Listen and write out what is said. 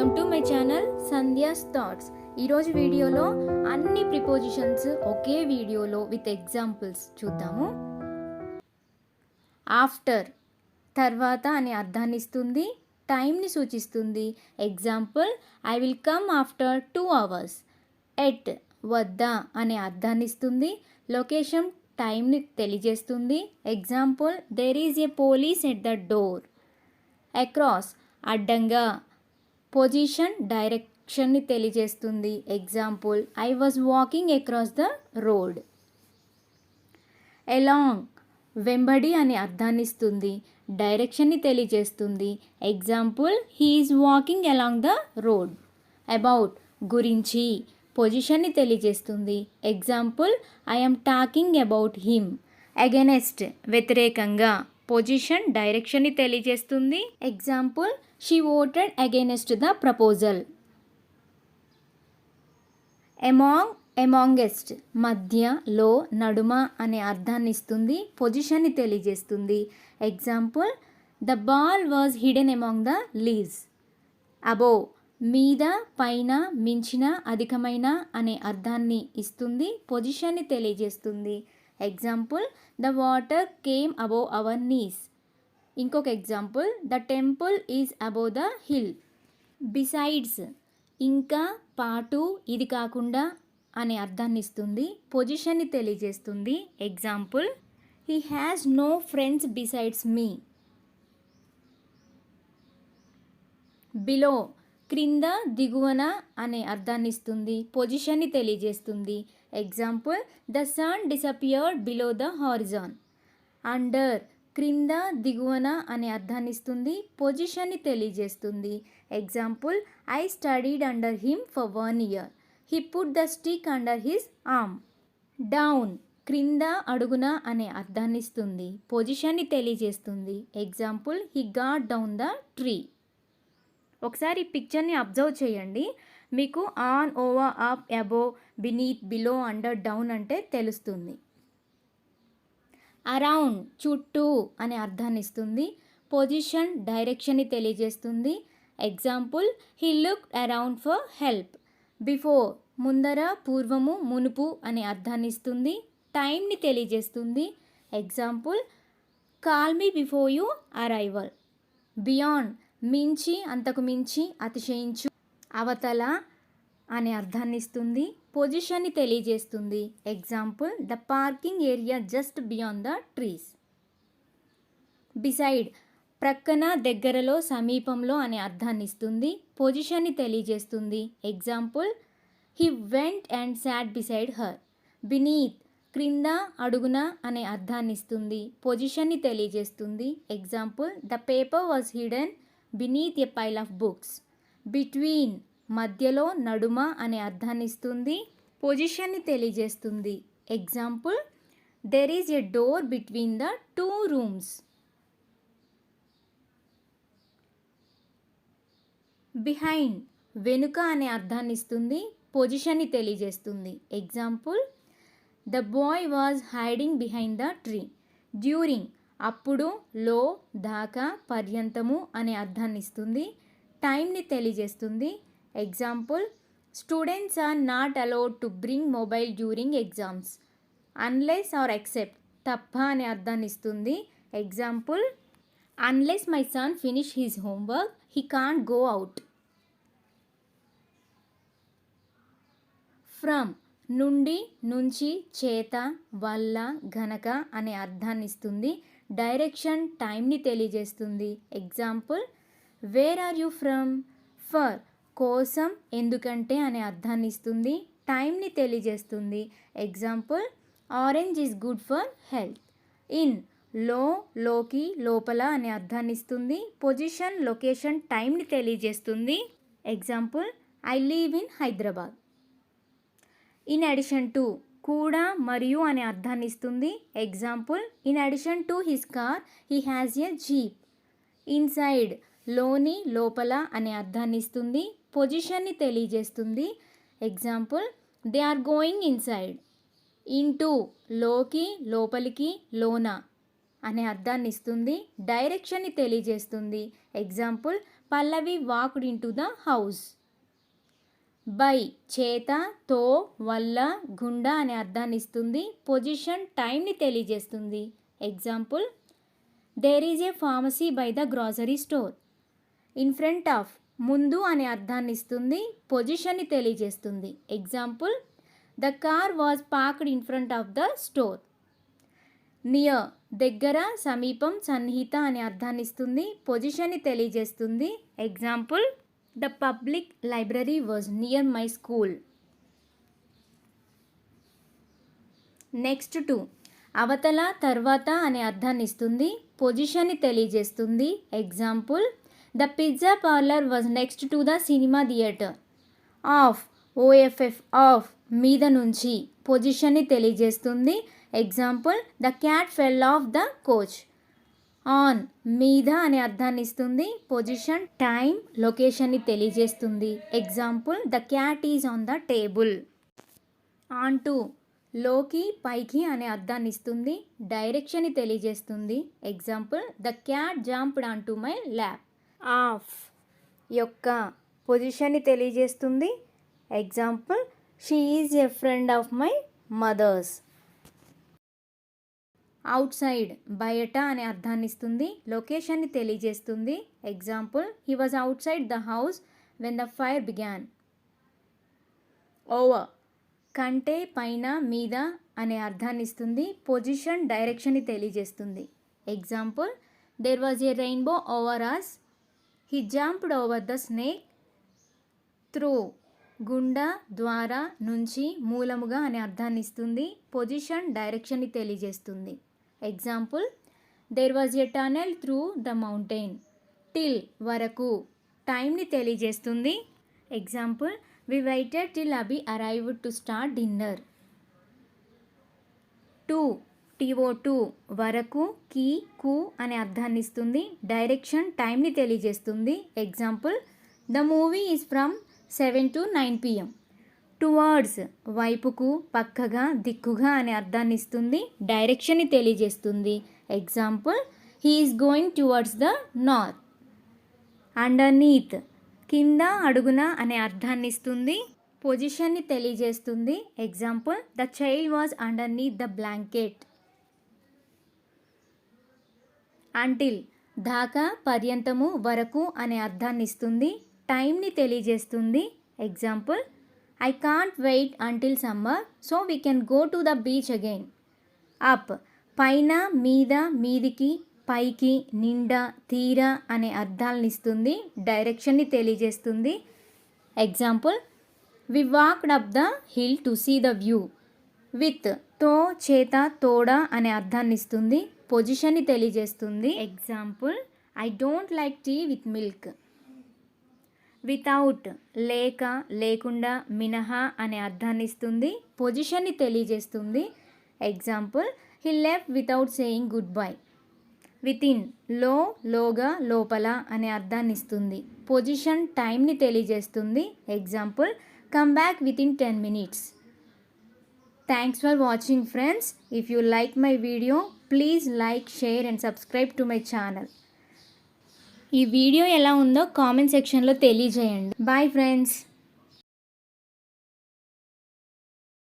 Welcome to my channel Sandhya's thoughts. ఈరోజు వీడియోలో అన్ని ప్రిపోజిషన్స్ ఒకే వీడియోలో విత్ ఎగ్జాంపుల్స్ చూద్దాము. ఆఫ్టర్ తర్వాత అనే అర్థాన్ని ఇస్తుంది, టైంని సూచిస్తుంది. Example, I will come after 2 hours. At వద్ద అనే అర్థాన్ని ఇస్తుంది, లొకేషన్ టైంని తెలియజేస్తుంది. Example, there is a police at the door. Across అడ్డంగా, పొజిషన్ డైరెక్షన్ని తెలియజేస్తుంది. Example, I was walking across the road. Along వెంబడి అనే అర్థాన్ని ఇస్తుంది, డైరెక్షన్ని తెలియజేస్తుంది. Example, he is walking along the road. About గురించి, పొజిషన్ని తెలియజేస్తుంది. Example, I am talking about him. Against వ్యతిరేకంగా, పొజిషన్ డైరెక్షన్ని తెలియజేస్తుంది. Example, she voted against the proposal. Among amongst మధ్య, లో, నడుమ అనే అర్థాన్ని ఇస్తుంది, పొజిషన్ని తెలియజేస్తుంది. Example, the ball was hidden among the leaves. Above మీద, పైన, మించిన, అధికమైన అనే అర్థాన్ని ఇస్తుంది, పొజిషన్ని తెలియజేస్తుంది. Example, the water came above our knees. ఇంకొక example, the temple is above the hill. Besides ఇంకా, పాటు, ఇది కాకుండా అనే అర్థాన్ని ఇస్తుంది, పొజిషన్ని తెలియజేస్తుంది. Example, he has no friends besides me. Below క్రింద, దిగువన అనే అర్థాన్ని ఇస్తుంది, పొజిషన్ని తెలియజేస్తుంది. Example, the sun disappeared below the horizon. Under క్రింద, దిగువన అనే అర్థాన్ని ఇస్తుంది, పొజిషన్ని తెలియజేస్తుంది. Example, I studied under him for 1 year. He put the stick under his arm. Down క్రింద, అడుగున అనే అర్థాన్ని ఇస్తుంది, పొజిషన్ని తెలియజేస్తుంది. Example, he got down the tree. ఒకసారి ఈ పిక్చర్ని అబ్జర్వ్ చేయండి, మీకు on, over, up, above, beneath, below, under, down అంటే తెలుస్తుంది. అరౌండ్ చుట్టూ అనే అర్థాన్ని ఇస్తుంది, పొజిషన్ డైరెక్షన్ని తెలియజేస్తుంది. Example, he looked around for help. Before ముందర, పూర్వము, మునుపు అనే అర్థాన్ని ఇస్తుంది, టైంని తెలియజేస్తుంది. Example, call me before you arrival. Beyond మించి, అంతకు మించి, అతిశయించు, అవతల అనే అర్థాన్ని ఇస్తుంది, పొజిషన్ని తెలియజేస్తుంది. Example, the parking area just beyond the trees. Beside ప్రక్కన, దగ్గరలో, సమీపంలో అనే అర్థాన్ని ఇస్తుంది, పొజిషన్ని తెలియజేస్తుంది. Example, he went and sat beside her. Beneath క్రింద, అడుగున అనే అర్థాన్ని ఇస్తుంది, పొజిషన్ని తెలియజేస్తుంది. Example, the paper was hidden beneath a pile of books. Between మధ్యలో, నడుమ అనే అర్థాన్ని ఇస్తుంది, పొజిషన్ని తెలియజేస్తుంది. Example, there is a door between the 2 rooms. Behind వెనుక అనే అర్థాన్ని ఇస్తుంది, పొజిషన్ని తెలియజేస్తుంది. Example, the boy was hiding behind the tree. During అప్పుడు, లో, దాకా, పర్యంతము అనే అర్థాన్ని ఇస్తుంది, టైంని తెలియజేస్తుంది. Example, students are not allowed to bring mobile during exams. Unless or except తప్ప అనే అర్థాన్ని ఇస్తుంది. Example, unless my son finish his homework he can't go out. From నుండి, నుంచి, చేత, వల్ల, గనక అనే అర్థాన్ని ఇస్తుంది, డైరెక్షన్ టైంని తెలియజేస్తుంది. Example, where are you from. For కోసం, ఎందుకంటే అనే అర్థాన్ని ఇస్తుంది, టైంని తెలియజేస్తుంది. Example, orange is good for health. In లో, లోకి, లోపల అనే అర్థాన్ని ఇస్తుంది, పొజిషన్, లొకేషన్, టైంని తెలియజేస్తుంది. Example, I live in Hyderabad. In addition to కూడా, మరియు అనే అర్థాన్ని ఇస్తుంది. Example, in addition to his car he has a jeep. Inside లోని, లోపల అనే అర్థాన్ని ఇస్తుంది, పొజిషన్ని తెలియజేస్తుంది. Example, they are going inside. Into లోకి, లోపలికి, లోన అనే అర్థాన్ని ఇస్తుంది, డైరెక్షన్ని తెలియజేస్తుంది. Example, Pallavi walked in to the house. By చేత, తో, వల్ల, గుండా అనే అర్థాన్ని ఇస్తుంది, పొజిషన్, టైంని తెలియజేస్తుంది. Example, there is a pharmacy by the grocery store. In front of, ముందు అనే అర్థాన్ని ఇస్తుంది, పొజిషన్ని తెలియజేస్తుంది. Example, the car was parked in front of the store. Near, దగ్గర, సమీపం, సన్నిహిత అనే అర్థాన్ని ఇస్తుంది, పొజిషన్ని తెలియజేస్తుంది. Example, the public library was near my school. Next 2, అవతల, తర్వాత అనే అర్థాన్ని ఇస్తుంది, పొజిషన్ని తెలియజేస్తుంది. Example, the pizza parlour was next to the cinema theatre. Off, OFF, of, మీద నుంచి, పొజిషన్ని తెలియజేస్తుంది. Example, the cat fell off the couch. On, మీద అనే అర్థాన్ని ఇస్తుంది, పొజిషన్, టైం, లొకేషన్ని తెలియజేస్తుంది. Example, the cat is on the table. Onto, లోకి, పైకి అనే అర్థాన్ని ఇస్తుంది, డైరెక్షన్ని తెలియజేస్తుంది. Example, the cat jumped onto my lap. Of, యొక్క, పొజిషన్ని తెలియజేస్తుంది. Example, she is a friend of my mother's. Outside, బయట అనే అర్థాన్ని ఇస్తుంది, లొకేషన్ని తెలియజేస్తుంది. Example, he was out side the house when the fire began. Over, కంటే, పైన, మీద అనే అర్థాన్ని ఇస్తుంది, పొజిషన్, డైరెక్షన్ని తెలియజేస్తుంది. Example, there was a rainbow over us. He jumped over the snake. Through, గుండా, ద్వారా, నుంచి, మూలముగా అనే అర్థాన్ని ఇస్తుంది, పొజిషన్, డైరెక్షన్ని తెలియజేస్తుంది. Example, there was a tunnel through the mountain. Till, వరకు, టైంని తెలియజేస్తుంది. Example, we waited till Abhi arrived to start dinner. To, TO2, వరకు, కీ, కు అనే అర్థాన్ని ఇస్తుంది, డైరెక్షన్, టైంని తెలియజేస్తుంది. Example, the movie is from 7 to 9 PM. Towards, వైపుకు, పక్కగా, దిక్కుగా అనే అర్థాన్ని ఇస్తుంది, డైరెక్షన్ని తెలియజేస్తుంది. Example, he is going towards the north. Underneath, కింద, అడుగున అనే అర్థాన్ని ఇస్తుంది, పొజిషన్ని తెలియజేస్తుంది. Example, the child was underneath the blanket. Until, దాకా, పర్యంతము, వరకు అనే అర్థాన్ని ఇస్తుంది, టైంని తెలియజేస్తుంది. Example, I can't wait until summer so we can go to the beach again. Up, పైన, మీద, మీదికి, పైకి, నిండా, తీర అనే అర్థాలను ఇస్తుంది, డైరెక్షన్ని తెలియజేస్తుంది. Example, we walked up the hill to see the view. With, తో, చేత, తోడ అనే అర్థాన్ని ఇస్తుంది, పొజిషన్ని తెలియజేస్తుంది. Example, I don't like tea with milk. Without, లేక, లేకుండా, మినహా అనే అర్థాన్ని ఇస్తుంది, పొజిషన్ని తెలియజేస్తుంది. Example, he left without saying goodbye. Within, లో, లోగా, లోపల అనే అర్థాన్ని ఇస్తుంది, పొజిషన్, టైంని తెలియజేస్తుంది. Example, come back within 10 minutes. Thanks for watching friends. If you like my video please like, share and subscribe to my channel. ఈ video ఎలా ఉందో కామెంట్ సెక్షన్లో తెలియజేయండి. Bye friends.